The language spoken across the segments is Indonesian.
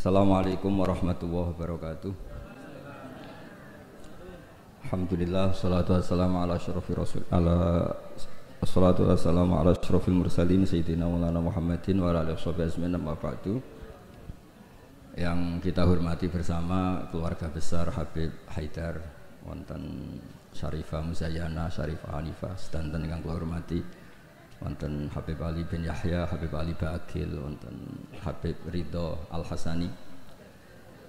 Assalamualaikum warahmatullahi wabarakatuh. Alhamdulillah, salatu wassalamu ala asyrafir rasul Assalatu wassalamu ala asyrafil mursalin Sayyidina Maulana Muhammadin wa ala alihi washabihi ajmain, amma ba'du. Yang kita hormati bersama keluarga besar Habib Haidar, wonten Syarifah Muzayyana, Syarifah Hanifah, sedanten ingkang kula hormati, wonten Habib Ali bin Yahya, Habib Ali Baqil, wonten Habib Ridho Al Hasani,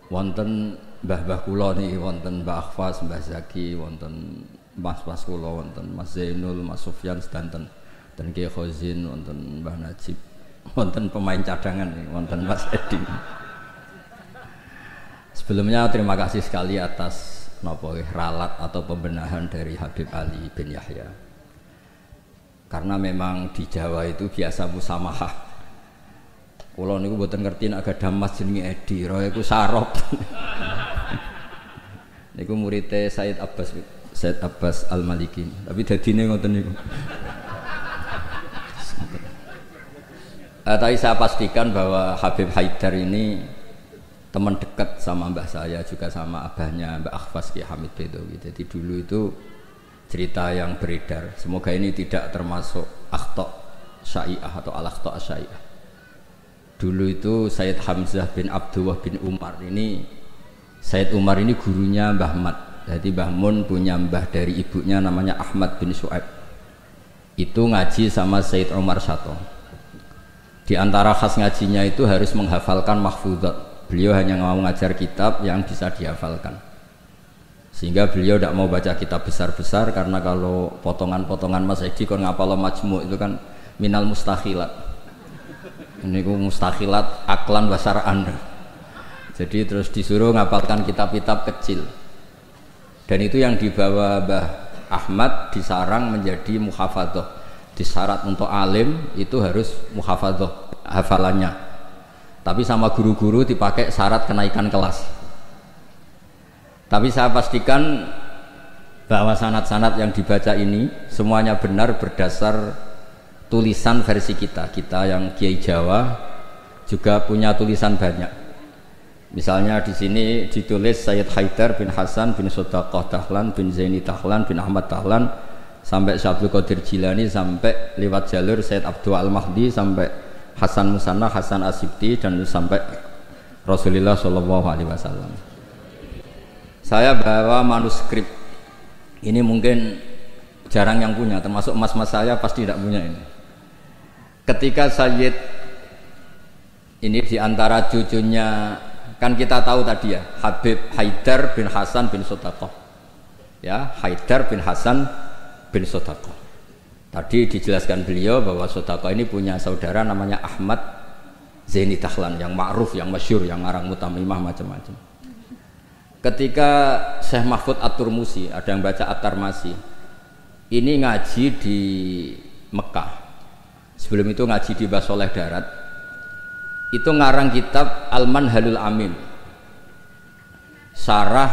wonten mbah-mbah kula niki, wonten Mbah Akhfas, Mbah Zaki, wonten mas-mas kula, wonten Mas Zainul, Mas Sufyan sedanten, dan Kiai Khozin, wonten Mbah Najib, wonten pemain cadangan nih, wonten Mas Edi. Sebelumnya terima kasih sekali atas ralat atau pembenahan dari Habib Ali bin Yahya. Karena memang di Jawa itu biasa musamahah. Kula niku mboten ngerti nek gadah mas jenenge Edi, roe iku sarop. Niku muridé Said Abbas Al-Maliki. Tapi dadine ngoten niku. Tapi saya pastikan bahwa Habib Haidar ini teman dekat sama mbah saya, juga sama abahnya Mbak Akhfas Ki Hamid Bedowi. Jadi dulu itu cerita yang beredar, semoga ini tidak termasuk akhta syai'ah atau al-akhta syai'ah. Dulu itu Sayyid Hamzah bin Abdullah bin Umar ini, Sayyid Umar ini gurunya Mbah Mat. Jadi Mbah Mun punya mbah dari ibunya namanya Ahmad bin Su'aib. Itu ngaji sama Sayyid Umar Sato. Di antara khas ngajinya itu harus menghafalkan mahfudzat. Beliau hanya mau ngajar kitab yang bisa dihafalkan. Sehingga beliau tidak mau baca kitab besar-besar, karena kalau potongan-potongan Mas Edi kon ngapal majmu itu kan minal mustakhilat. Ini ku mustakhilat aklan basaraan. Jadi terus disuruh ngapalkan kitab-kitab kecil. Dan itu yang dibawa Mbah Ahmad disarang menjadi muhafadzah. Disyarat untuk alim itu harus muhafadzah hafalannya. Tapi sama guru-guru dipakai syarat kenaikan kelas. Tapi saya pastikan bahwa sanad-sanad yang dibaca ini semuanya benar berdasar tulisan versi kita. Kita yang Kiai Jawa juga punya tulisan banyak. Misalnya di sini ditulis Sayyid Haidar bin Hasan bin Sodaqah Dahlan bin Zaini Dahlan bin Ahmad Dahlan sampai Syekh Abdul Qadir Jilani, sampai lewat jalur Sayyid Abdul Al-Mahdi, sampai Hasan Musanna, Hasan Asibti, dan sampai Rasulullah Shallallahu Alaihi Wasallam. Saya bawa manuskrip ini, mungkin jarang yang punya, termasuk mas-mas saya pasti tidak punya ini. Ketika Sayyid ini diantara cucunya, kan kita tahu tadi ya, Habib Haidar bin Hasan bin Sodaqah, ya, Haidar bin Hasan bin Sodaqah. Tadi dijelaskan beliau bahwa Sodaqah ini punya saudara namanya Ahmad Zaini Dahlan, yang ma'ruf, yang masyhur, yang ngarang mutamimah macam-macam. Ketika Syekh Mahfud At-Turmusi, ada yang baca At-Tarmasi, ini ngaji di Mekah. Sebelum itu ngaji di Basoleh Darat. Itu ngarang kitab Al-Manhalul Amin, Syarah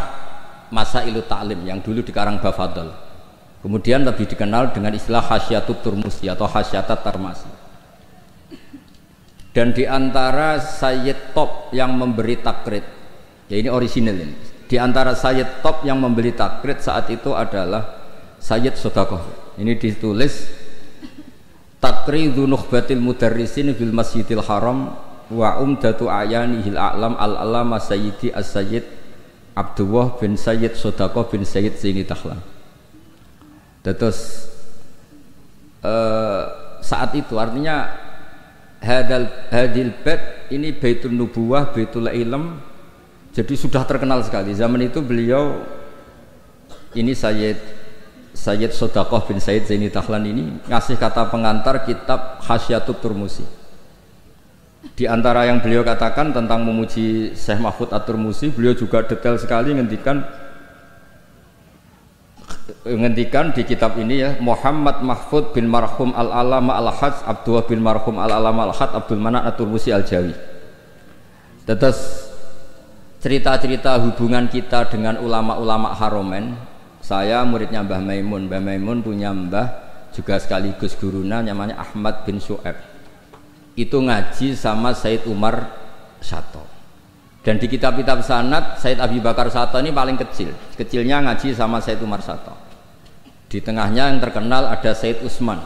Masailut Ta'lim, yang dulu dikarang Bafadol. Kemudian lebih dikenal dengan istilah Hasyatut Turmusi atau Hasyatat Tarmasi. Dan diantara Sayyid top yang memberi takrid, ya ini orisinal ini, diantara Sayyid top yang memberi takrid saat itu adalah Sayyid Sodaqah. Ini ditulis Takridu Nukhbatil Mudarrisin bil Masjidil Haram wa umdatu ayanihil a'lam al-alama Sayyidi as-Sayyid Abdullah bin Sayyid Sodaqah bin Sayyid Zaini Dahlan. Terus saat itu artinya hadil bait ini Baitul Nubuwah, Baitul Ilm, jadi sudah terkenal sekali. Zaman itu beliau ini Sayyid Sodaqah bin Sayyid Zaini Dahlan ini ngasih kata pengantar kitab Hasyatut Turmusi. Di antara yang beliau katakan tentang memuji Syekh Mahfud At-Turmusi, beliau juga detail sekali ngendikan di kitab ini ya, Muhammad Mahfud bin Marhum Al-Alama Al-Hajj Abdullah bin Marhum Al-Alama Al-Hajj Abdul Manan At-Turmusi Al-Jawi. Terus cerita-cerita hubungan kita dengan ulama-ulama Haromen. Saya muridnya Mbah Maimun. Mbah Maimun punya mbah juga sekaligus guruna namanya Ahmad bin Su'aib. Itu ngaji sama Sayyid Umar Sato. Dan di kitab-kitab sanad Said Abi Bakar Sato ini paling kecil. Kecilnya ngaji sama Said Umar Sato. Di tengahnya yang terkenal ada Said Utsman.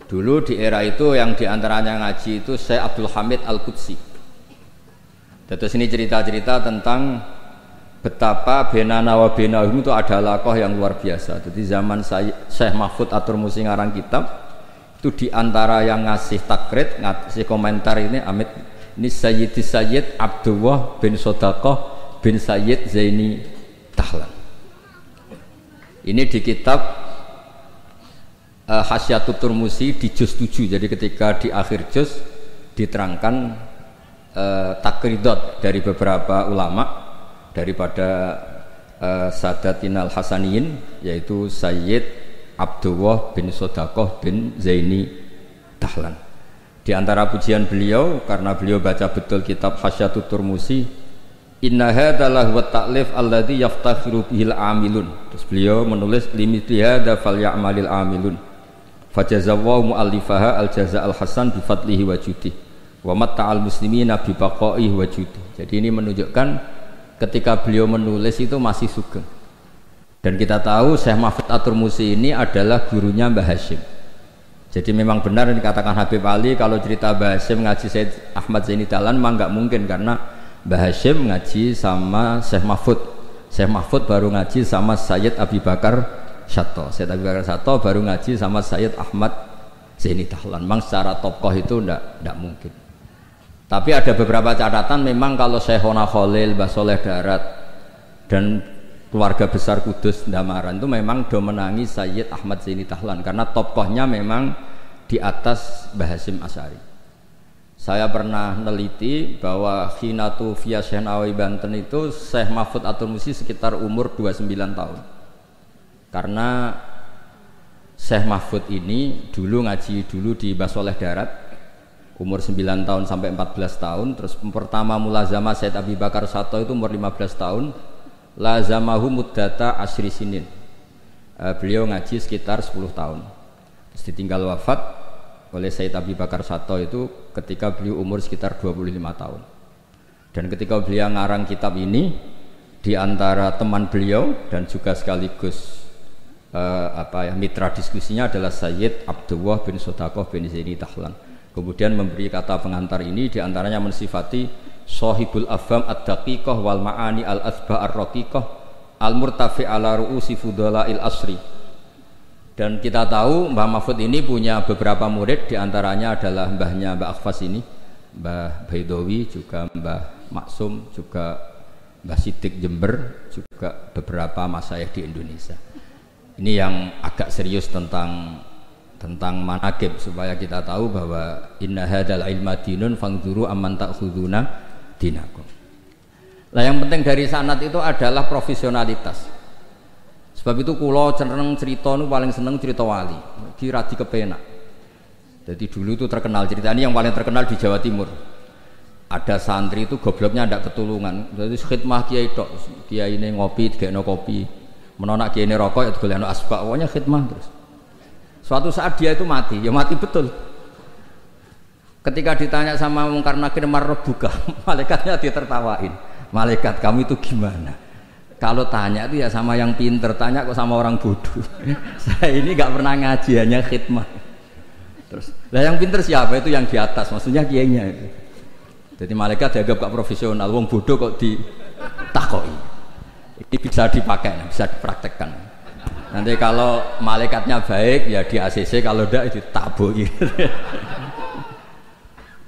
Dulu di era itu yang diantaranya ngaji itu Syekh Abdul Hamid Al-Qudsi. Terus ini cerita-cerita tentang betapa benana wa benahum itu ada lakoh yang luar biasa. Jadi zaman Syekh Mahfud Atur Musi ngarang kitab itu diantara yang ngasih takrid, ngasih komentar ini Amit ini Sayyid Abdullah bin Sodaqah bin Sayyid Zaini Tahlan. Ini di kitab Hasyatut Turmusi di juz 7. Jadi ketika di akhir juz diterangkan takridot dari beberapa ulama daripada Sadatinal Hasaniyin, yaitu Sayyid Abdullah bin Sodaqah bin Zaini Tahlan. Di antara pujian beliau, karena beliau baca betul kitab Hasyatut Turmusi, inna hadalah wa ta'lif alladhi yaftakhiru bihil amilun. Terus beliau menulis limithli hadha falyamalil amilun fajazawwahu mu'allifaha al-jaza al-hasan bifadlihi wa judih wa matta'al muslimina bibaqaihi wa judih. Jadi ini menunjukkan ketika beliau menulis itu masih sugeng. Dan kita tahu Syekh Mahfud Atur Musi ini adalah gurunya Mbah Hashim. Jadi memang benar yang dikatakan Habib Ali kalau cerita Mbah Hashim ngaji Said Ahmad Zaini Dahlan memang nggak mungkin, karena Mbah Hashim ngaji sama Syekh Mahfud. Syekh Mahfud baru ngaji sama Sayyid Abi Bakar Sato. Sayyid Abi Bakar Sato baru ngaji sama Sayyid Ahmad Zaini Dahlan. Memang secara tokoh itu nggak mungkin. Tapi ada beberapa catatan memang kalau Syekhona Khalil, Mbah Soleh Darat dan keluarga besar Kudus Ndamaran itu memang do menangi Sayyid Ahmad Zaini Dahlan karena tokohnya memang di atas Mbah Hasyim Asy'ari. Saya pernah neliti bahwa Khinatu via Syekh Nawawi Banten itu Syekh Mahfud Atur Musi sekitar umur 29 tahun. Karena Syekh Mahfud ini dulu ngaji di Mbah Soleh Darat umur 9 tahun sampai 14 tahun. Terus pertama mulazamah Said Abi Bakar Sato itu umur 15 tahun. Lazamahu muddata asri sinin. Beliau ngaji sekitar 10 tahun. Terus ditinggal wafat oleh Said Abi Bakar Sato itu ketika beliau umur sekitar 25 tahun. Dan ketika beliau ngarang kitab ini, di antara teman beliau dan juga sekaligus mitra diskusinya adalah Sayyid Abdullah bin Sodaqah bin Zaini Tahlan. Kemudian memberi kata pengantar ini, di antaranya mensifati Sohibul Afham ad-daqiqah wal ma'ani al-athba ar-raqiqah al-murtafi ala ru'usi fudala'il asri. Dan kita tahu Mbah Mahfud ini punya beberapa murid, di antaranya adalah mbahnya Mbah Akhfas ini, Mbah Baidowi, juga Mbah Maksum, juga Mbah Sidik Jember, juga beberapa masyayikh di Indonesia. Ini yang agak serius tentang manaqib, supaya kita tahu bahwa inna hadzal ilma dinun fangzuru amman ta'khuduna dinakum. Lah yang penting dari sanad itu adalah profesionalitas. Sebab itu kula cenderung cerita nu paling seneng cerita wali, diradi kepenak. Jadi dulu itu terkenal cerita ini, yang paling terkenal di Jawa Timur. Ada santri itu gobloknya ndak ketulungan. Jadi khidmah kiai tok, kiai ini ngopi, digekno kopi. Menonak kiai ini rokok ya digolekno asbak, pokoknya khidmah terus. Suatu saat dia itu mati, ya mati betul. Ketika ditanya sama Mungkar Nakir marbuka, malaikatnya ditertawain. Malaikat kamu itu gimana? Kalau tanya itu ya sama yang pinter, tanya kok sama orang bodoh. Saya ini nggak pernah ngaji, hanya khidmah. Terus, lah yang pinter siapa? Itu yang di atas, maksudnya kiainya itu. Jadi malaikat dianggap gak profesional, wong bodoh kok ditakoi. Ini bisa dipakai, bisa dipraktekkan. Nanti kalau malaikatnya baik ya di ACC, kalau tidak ditaboi.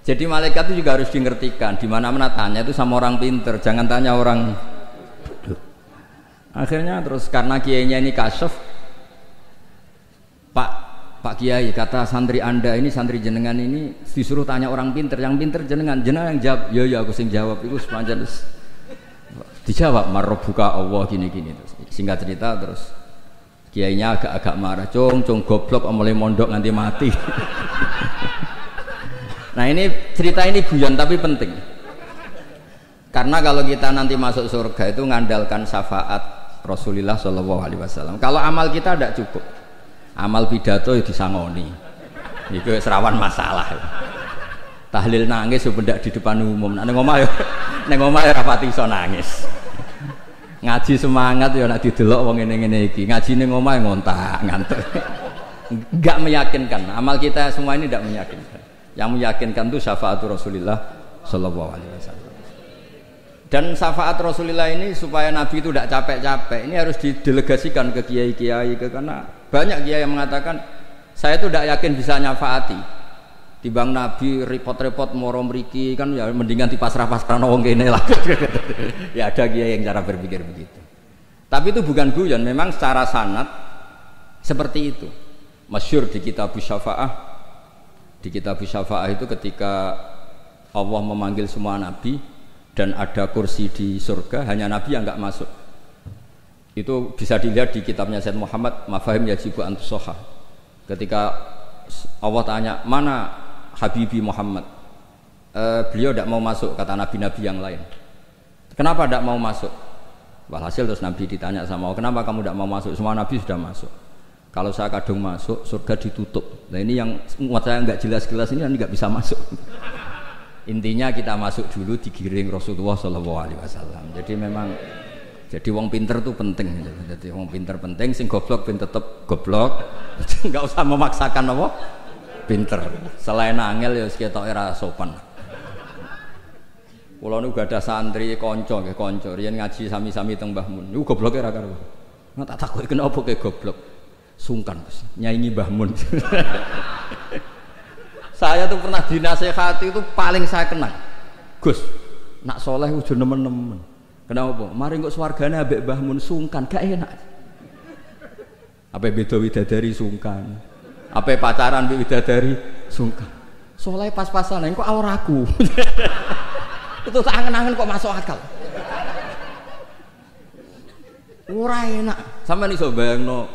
Jadi malaikat itu juga harus dimengertikan. Di mana-mana tanya itu sama orang pinter, jangan tanya orang bodoh. Akhirnya terus karena kiainya ini kasyaf, Pak Kiai, kata santri Anda ini, santri jenengan ini disuruh tanya orang pinter, yang pinter jenengan yang jawab. Ya aku sing jawab itu sepanjang terus dijawab marbuka Allah gini-gini terus. Singkat cerita terus kiainya agak-agak marah, cung goblok mulai mondok nganti mati. Nah ini cerita ini guyon tapi penting, karena kalau kita nanti masuk surga itu ngandalkan syafaat Rasulullah Shallallahu Alaihi Wasallam. Kalau amal kita tidak cukup, amal pidato ya disangoni, itu serawan masalah. Tahlil nangis yo pendak di depan umum. Ning omah yo ora pati iso nangis. Ngaji semangat yo nek didelok wong ngene-ngene iki. Ngaji ning omah ngontak ngantuk. Enggak meyakinkan. Amal kita semua ini tidak meyakinkan. Yang meyakinkan itu syafaat Rasulullah sallallahu alaihi wasallam. Dan syafaat Rasulullah ini supaya Nabi itu tidak capek-capek. Ini harus didelegasikan ke kiai-kiai karena banyak kiai yang mengatakan saya itu tidak yakin bisa nyafaati. Timbang Nabi repot-repot moro mriki kan ya mendingan dipasrah-pasrah wong kene lah. Ya ada kiai yang cara berpikir begitu. Tapi itu bukan guyon, memang secara sanad seperti itu. Masyhur di kitab Syafaah. Di kitab Syafaah itu ketika Allah memanggil semua nabi dan ada kursi di surga, hanya nabi yang enggak masuk. Itu bisa dilihat di kitabnya Sayyid Muhammad Mafahim Yajibu Antusoha. Ketika Allah tanya, mana Habibi Muhammad, beliau tidak mau masuk, kata nabi-nabi yang lain. Kenapa tidak mau masuk? Walhasil terus nabi ditanya sama Allah, kenapa kamu tidak mau masuk? Semua nabi sudah masuk. Kalau saya kadung masuk, surga ditutup. Nah ini yang muat saya nggak jelas-jelas ini nggak bisa masuk. Intinya kita masuk dulu digiring Rasulullah SAW. Jadi memang, jadi wong pinter itu penting. Jadi wong pinter penting, sing goblok pin tetep goblok. Nggak usah memaksakan apa. Pinter, selain angel ya ketok ora sopan. Kula niku gadah santri kanca nggih kanca, riyen ngaji sami-sami teng Mbah Mun. Niku gobloke ra karo. Nek tak takoki kenapa ke goblok? Sungkan Gus, nyaingi Mbah Mun. Saya tuh pernah dinasehati itu paling saya kenang. Gus, nak soleh udah nemen-nemen. Kenapa? Mari kok swargane ambek Mbah Mun sungkan, gak enak. Apa beda widadari sungkan. Apa pacaran mbek widadari sungkan. Soleh pas-pasan kok auraku. Itu tak angen-angen kok masuk akal. Ora enak. Sampeyan iso bayangno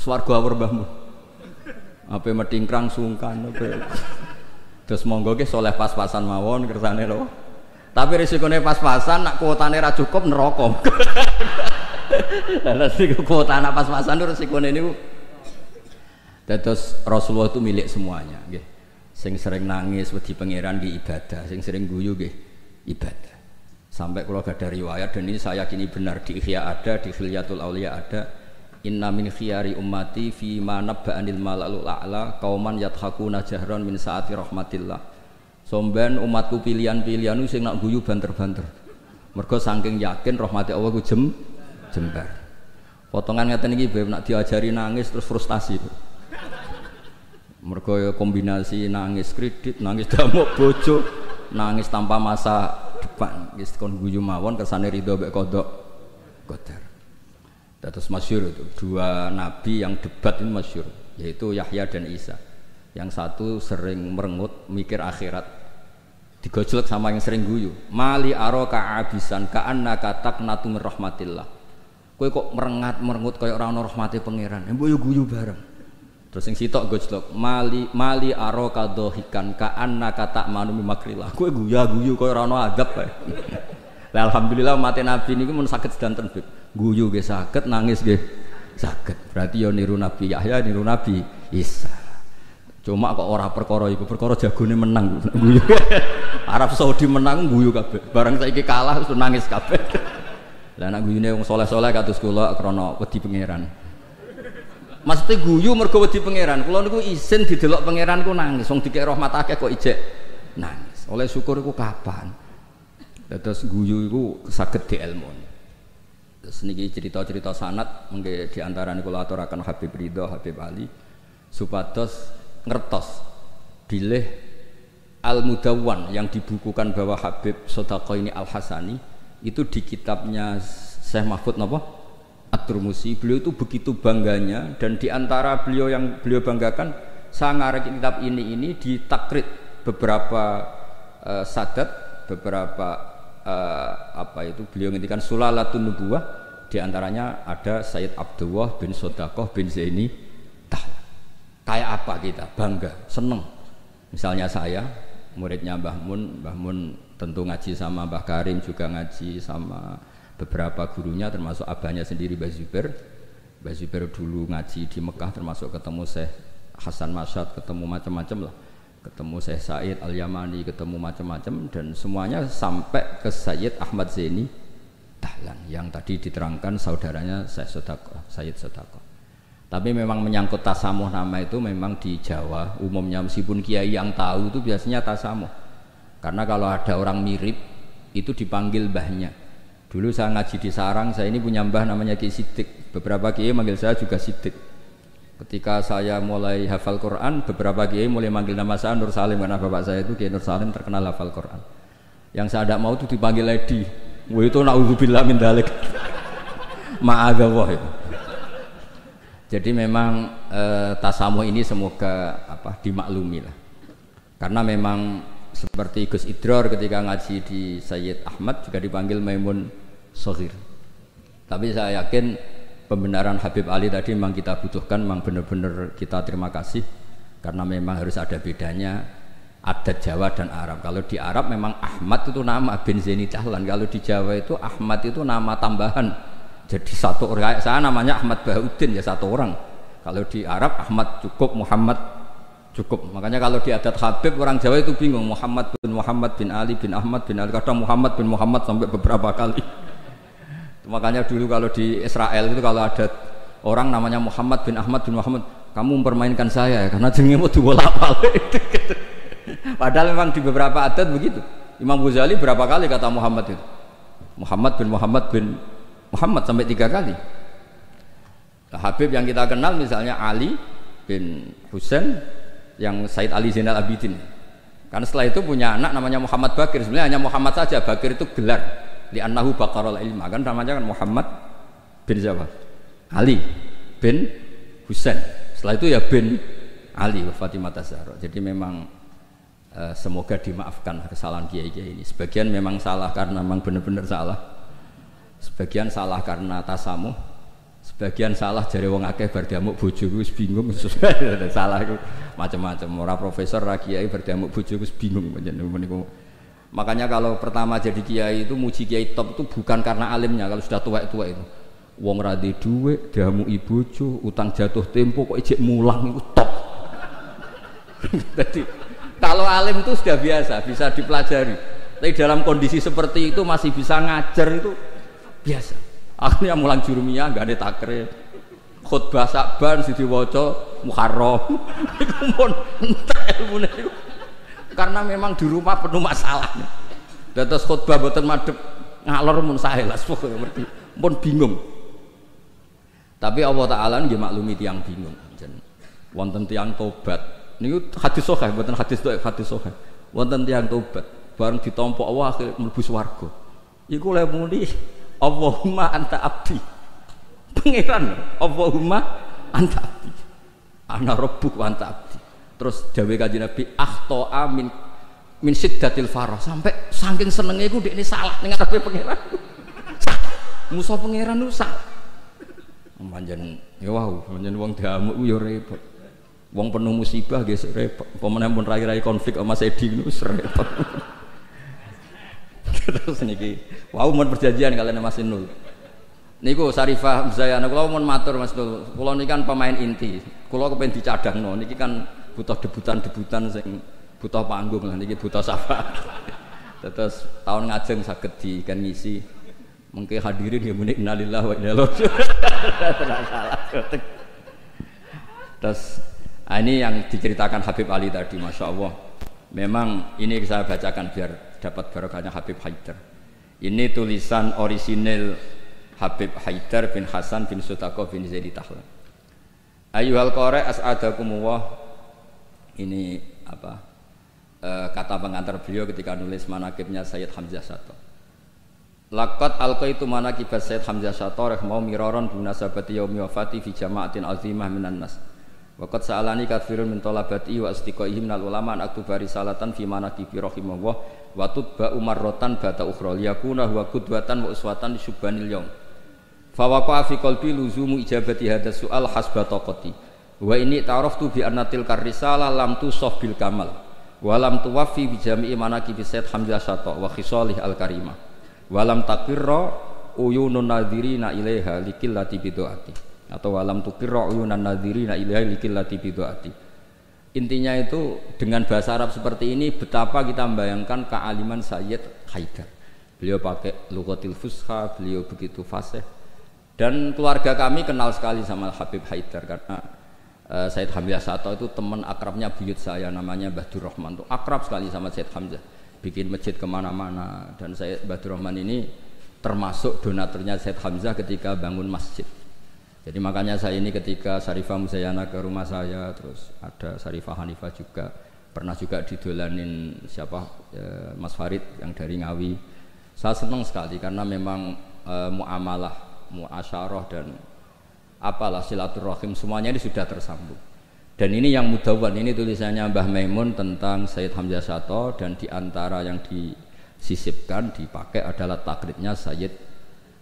swarga awur mbahmu. Apa metingkrang sungkan apa. Terus monggo ke soleh pas-pasan mawon kersane lho. Tapi risikone pas-pasan nak kuotane ra cukup neraka. Lah sing kuota anak pas-pasan risikone niku. Terus Rasulullah itu milik semuanya, nggih. Sing sering nangis wedi pangeran di ibadah, sing sering guyu nggih ibadah. Sampai kalau gak ada riwayat dan ini saya yakini benar di Ihya ada, di Khilyatul Auliya ada. Inna min khiyari ummati fi ma nabba'anil malalul a'la qauman yathakuna jahran min saati rahmatillah. Somben umatku pilihan-pilihan sing nak guyu banter-banter. Mergo saking yakin rahmati Allah ku jembar. Potongan ngeten iki bae nak diajari nangis terus frustasi. Mergo kombinasi nangis kredit, nangis damuk bojo, nangis tanpa masa depan. Wis kon guyu mawon kersane ridho mek kodok qadar. Terus masyhur itu dua nabi yang debat ini masyhur, yaitu Yahya dan Isa. Yang satu sering merengut mikir akhirat. Digojlek sama yang sering guyu. Mali araka abisan ka'annaka taqnatu min rahmatillah. Kowe kok merengut kaya ora ana rahmate pangeran. Mbok yo guyu bareng. Terus yang sitok gojlok mali araka dohikan ka'annaka ta'manu min makrillah. Kowe guyu kaya ora ana adab kae. Lah alhamdulillah mate nabi niku mun saged sedanten Bib. Guyu nggih saged, nangis nggih saged. Berarti yo niru Nabi Yahya, niru Nabi Isa. Cuma kok ora perkara iku, perkara jagone menang guyu. Arab Saudi menang guyu kabeh. Barang saiki kalah terus nangis kabeh. Lah nek guyune wong saleh-saleh kados kula krana wedi pangeran. Maksudnya guyu mergo wedi pangeran. Kula niku isin didelok pangeran ku nangis. Wong dikek rahmat akeh kok ijek nangis. Oleh syukur iku kapan? Terus guyu iku saged dielmoni. Terus niki cerita-cerita sanad mengke di antarané kula aturaken Habib Ridho, Habib Ali supados ngertos bilih Al-Mudawwan yang dibukukan bahwa Habib Sodaqah ini Al-Hasani itu di kitabnya Syekh Mahfud napa? At-Turmusi. Beliau itu begitu bangganya dan di antara beliau yang beliau banggakan saya ngarek kitab ini ditakrid beberapa sadat, beberapa apa itu beliau ngendikan Sulalatun Nubuwah, di antaranya ada Sayyid Abdullah bin Sodaqah bin Zaini Tahla. Kayak apa kita bangga, seneng. Misalnya saya muridnya Mbah Mun tentu ngaji sama Mbah Karim, juga ngaji sama beberapa gurunya termasuk abahnya sendiri Mbah Zubair. Mbah Zubair dulu ngaji di Mekah termasuk ketemu Syekh Hasan Masyad, ketemu macam-macam lah. ketemu Syekh Said Al-Yamani, ketemu macam-macam, dan semuanya sampai ke Sayyid Ahmad Zaini Dahlan yang tadi diterangkan saudaranya Sayyid Sodaqoh. Tapi memang menyangkut tasamuh nama itu memang di Jawa umumnya, meskipun kiai yang tahu itu biasanya tasamuh. Karena kalau ada orang mirip itu dipanggil mbahnya. Dulu saya ngaji di Sarang, saya ini punya mbah namanya Ki Sidik. Beberapa kiai manggil saya juga Sidik. Ketika saya mulai hafal Quran, beberapa kiai mulai manggil nama saya Nur Salim, karena bapak saya itu Kiai Nur Salim terkenal hafal Quran. Yang saya tidak mau itu dipanggil Lady. Wah itu naudzubillah min dzalik. Ma'adzallah itu. Jadi memang tasamuh ini semoga dimaklumi lah. Karena memang seperti Gus Idror ketika ngaji di Sayyid Ahmad juga dipanggil Maimun Soghir. Tapi saya yakin pembenaran Habib Ali tadi memang kita butuhkan, memang benar-benar kita terima kasih. Karena memang harus ada bedanya adat Jawa dan Arab. Kalau di Arab memang Ahmad itu nama bin Zaini Dahlan. Kalau di Jawa itu Ahmad itu nama tambahan. Jadi satu orang, saya namanya Ahmad Bahuddin ya satu orang. Kalau di Arab Ahmad cukup, Muhammad cukup. Makanya kalau di adat Habib orang Jawa itu bingung, Muhammad bin Ali bin Ahmad bin Ali, kadang Muhammad bin Muhammad sampai beberapa kali. Makanya dulu kalau di Israel itu kalau ada orang namanya Muhammad bin Ahmad bin Muhammad, kamu mempermainkan saya ya, karena jenengmu dibolak-balik. Padahal memang di beberapa adat begitu. Imam Ghazali berapa kali kata Muhammad itu? Muhammad bin Muhammad sampai 3 kali. Nah, Habib yang kita kenal misalnya Ali bin Husain yang Said Ali Zainal Abidin. Karena setelah itu punya anak namanya Muhammad Bakir. Sebenarnya hanya Muhammad saja, Bakir itu gelar. Li'annahu baqarul ilma, kan namanya kan Muhammad bin siapa? Ali bin Husain. Setelah itu ya bin Ali wa Fatimah Zahra. Jadi memang semoga dimaafkan kesalahan kiai-kiai ini. Sebagian memang salah karena memang benar-benar salah. Sebagian salah karena tasamuh, sebagian salah jare wong akeh bar diamuk bojoku wis bingung. Salah itu macam-macam. Ora profesor ra kiai bar diamuk bojoku wis bingung niku. Makanya kalau pertama jadi kiai itu muji kiai top itu bukan karena alimnya. Kalau sudah tua-tua itu wong ra duwe dhuwit, diamuki bojo, utang jatuh tempo kok ijek mulang itu top. Jadi kalau alim itu sudah biasa, bisa dipelajari. Tapi dalam kondisi seperti itu masih bisa ngajar itu biasa. Akhirnya mulang jurumiyah nggak ada takrib, khutbah Sa'ban sidi waca Muharram. Iku pun entek ilmune iku. Karena memang di rumah penuh masalah. Dados khutbah boten madhep ngalor mun saelas pokoke ngerti. Pun bingung. Tapi Allah Taala nggih maklumi tiyang bingung. Wonten tiyang tobat. Niku hadis sahih, boten hadis dhaif, hadis sahih. Wonten tiyang tobat, bareng ditampa Allah akhire mlebu swarga. Iku lek muni Allahumma anta abdi. Pangeran Allahumma anta abdi. Ana rabbuk wa anta abdi. Terus dawuh Kanjeng Nabi akhta min siddatil farah, sampai saking senenge iku dekne salah ning ngarepe pangeran. Musa pangeran ku salah. Panjen ya wau, panjen wong diamuk ya repot. Wong penuh musibah nggih repot. Pemene pun rai-rai konflik sama Sedi niku repot. Terus niki wau mun perjanjian kalian Mas Inul niku Sarifah Zayana kula mun matur Mas Inul, kula niki kan pemain inti, kula kepen dicadangno niki kan butuh debutan sing butuh panggung lah niki butuh sapa. Terus tahun ngajeng saged di kan ngisi mengke hadirin ya muni innalillahi wa inna ilaihi raji'un. Terus ini yang diceritakan Habib Ali tadi, Masya Allah. Memang ini saya bacakan biar dapat barokahnya Habib Haidar. Ini tulisan orisinil Habib Haidar bin Hasan bin Sodaqoh bin Zaini Dahlan. Ayyuhal qari as'adakumullah. Ini kata pengantar beliau ketika nulis manaqibnya Sayyid Hamzah Shatoh. Laqad alqaitu manaqib Sayyid Hamzah Shatoh rahimahullah miraran binasabati yaumi wafati fi jama'atin azimah minan nas. Waqad sa'alani katsirun min talabati wa astiqaihim minal ulama an aktuba risalatan fi manaqibi rahimahullah wa tutba umarratan bata ukhra liyakuna huwa qudwatan wa uswatan syubbanil yaum. Fa waqa fi qalbi luzumu ijabati hadha su'al hasba taqati. Wa inni ta'araftu bi anna tilkar risalah lam tusaf bil kamal wa lam tuwaffi bi jami'i manaqibi Sayyid Hamzah Shatoh wa khisalih al-karimah. Wa lam taqirra uyunun nadhirina ilaiha likillati bidu'ati. Atau walam tukirra uyunan nadhirina ilaihi likillati bidu'ati. Intinya itu dengan bahasa Arab seperti ini betapa kita membayangkan kealiman Sayyid Haidar. Beliau pakai lughatil fusha, beliau begitu fasih. Dan keluarga kami kenal sekali sama Habib Haidar karena Sayyid Hamzah Sato itu teman akrabnya buyut saya namanya Badur Rahman, itu akrab sekali sama Sayyid Hamzah, bikin masjid kemana-mana. Dan Sayyid Badur Rahman ini termasuk donaturnya Sayyid Hamzah ketika bangun masjid. Jadi makanya saya ini ketika Syarifah Muzayana ke rumah saya, terus ada Syarifah Hanifah juga, pernah juga didolanin Mas Farid yang dari Ngawi. Saya senang sekali karena memang muamalah, muasyarah dan apalah silaturahim semuanya ini sudah tersambung. Dan ini yang mudawwan, ini tulisannya Mbah Maimun tentang Sayyid Hamzah Sato, dan diantara yang disisipkan dipakai adalah takribnya Sayyid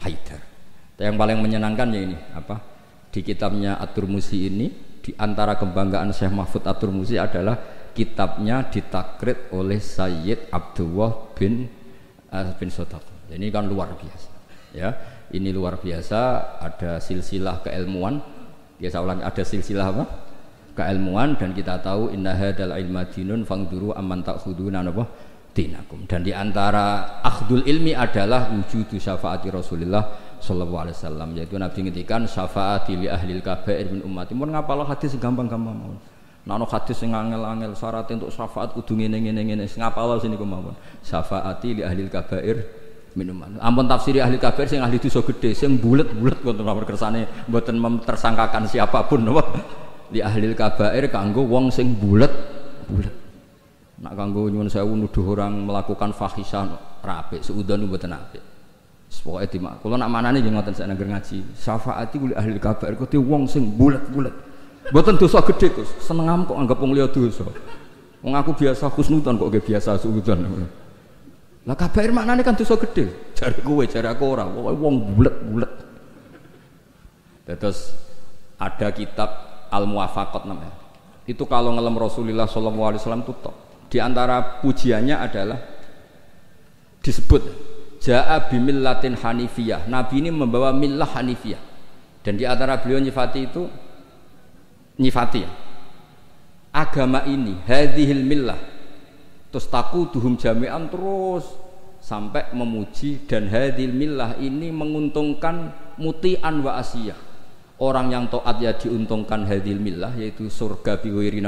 Haidar. Yang paling menyenangkan ya ini di kitabnya At-Turmusi ini, di antara kebanggaan Syekh Mahfud At-Turmusi adalah kitabnya ditakrib oleh Sayyid Abdullah bin Sodaq. Ini kan luar biasa ya, ini luar biasa. Ada silsilah keilmuan, ya saya ulang, ada silsilah keilmuan, dan kita tahu inna hadal ilma dinun fangduru amman ta'khuduna dinakum. Dan di antara akhdul ilmi adalah wujudu syafaati Rasulullah sallallahu alaihi wasallam, yaitu Nabi ngendikan syafaati li ahlil kabair min ummati. Mun ngapal hadis gampang-gampang mawon. Nek ana hadis sing angel-angel syarat untuk syafaat kudu ngene-ngene ngapal sini mawon. Syafaati li ahlil kabair min ummati. Ampun tafsiri ahli kabair sing ahli dosa gedhe, sing bulet-bulet wonten nomor kersane mboten memtersangkakan siapapun napa. Li ahlil kabair kanggo wong sing bulet-bulet. Nak kanggo nyuwun sewu nuduh orang melakukan fahisyah rapi, seudon mboten apik. Pokoke dimak. Kula nak manane nggih ngoten sak nangger ngaji. Syafaati kuli ahli kabair kuwi wong sing bulet-bulet. Mboten dosa gedhe, Gus. Senengam kok anggap wong liya dosa. Wong aku biasa husnudzon kok nggih biasa suudzon. Lah kabair maknane kan dosa gedhe. Jare kowe, jare aku ora. Pokoke wong bulet-bulet. Terus ada kitab Al-Muwafaqat namanya. Itu kalau ngelem Rasulullah sallallahu alaihi wasallam tutup. Di antara pujiannya adalah disebut Ja'a bimillatin hanifiyah. Nabi ini membawa millah hanifiyah. Dan di antara beliau nyifati itu agama ini hadhil millah. Terus taquduhum jami'an, terus sampai memuji, dan hadhil millah ini menguntungkan muti'an wa asiyah. Orang yang taat ya diuntungkan hadhil millah, yaitu surga biwiri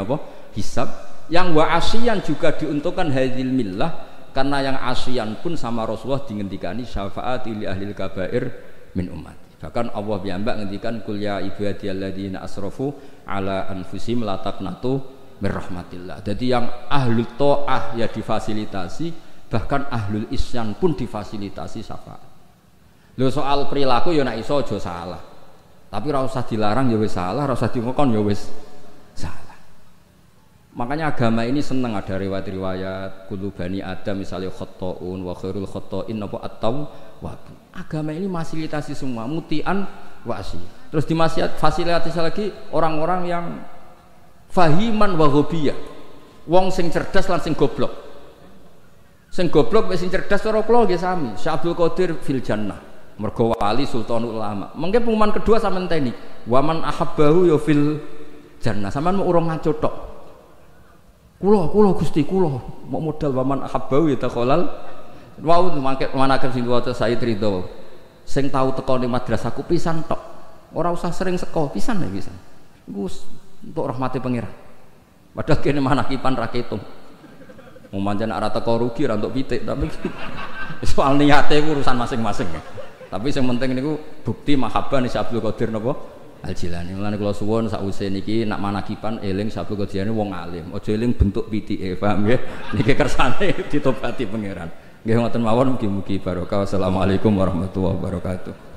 hisab. Yang wa asiyan juga diuntungkan hadhil millah, karena yang asian pun sama Rasulullah dingendikani syafaati li ahlil kabair min ummati. Bahkan Allah piyambak ngendikan kul ya ibadiyalladzina asrafu ala anfusihim la taqnatu mir rahmatillah. Jadi yang ahlul taah ya difasilitasi, bahkan ahlul isyan pun difasilitasi syafaat. Lho soal perilaku ya nek iso aja salah. Tapi ora usah dilarang ya wis salah, ora usah dingokon ya wis salah. Makanya agama ini senang ada riwayat-riwayat kullu bani Adam misalnya khotta'un wa khairul khotta'in apa at-tawwab. Agama ini fasilitasi semua mutian wa asyi. Terus fasilitasi lagi orang-orang yang fahiman wa ghobiyah. Wong sing cerdas lan sing goblok. Sing goblok wis sing cerdas cara kula nggih sami. Syekh Abdul Qadir fil jannah. Mergo wali sultanul ulama. Mengke pengumuman kedua sampean teni. Wa man ahabbahu ya fil jannah. Sampean mau urung ngaco tok. Kulo Gusti kulo mau modal waman ahabbau ya takholal. Wau manaken sing waca Said Ridho. Sing tau teko ning madrasahku pisan tok. Ora usah sering seko, pisan ya pisan. Iku untuk rahmati pangeran. Padahal kene manakipan ra ketung. Mau manjan ora teko rugi ra entuk pitik, tapi soal niate urusan masing-masing. Tapi yang penting niku bukti mahabbah nih Abdul Qadir napa? Al-Jilani. Mulane kula suwun sakwise niki nak manakipan eling Sabtu Qadiane wong alim. Aja eling bentuk pitike, paham nggih? Niki kersane ditobati pangeran. Nggih ngoten mawon mugi-mugi barokah. Wassalamualaikum warahmatullahi wabarakatuh.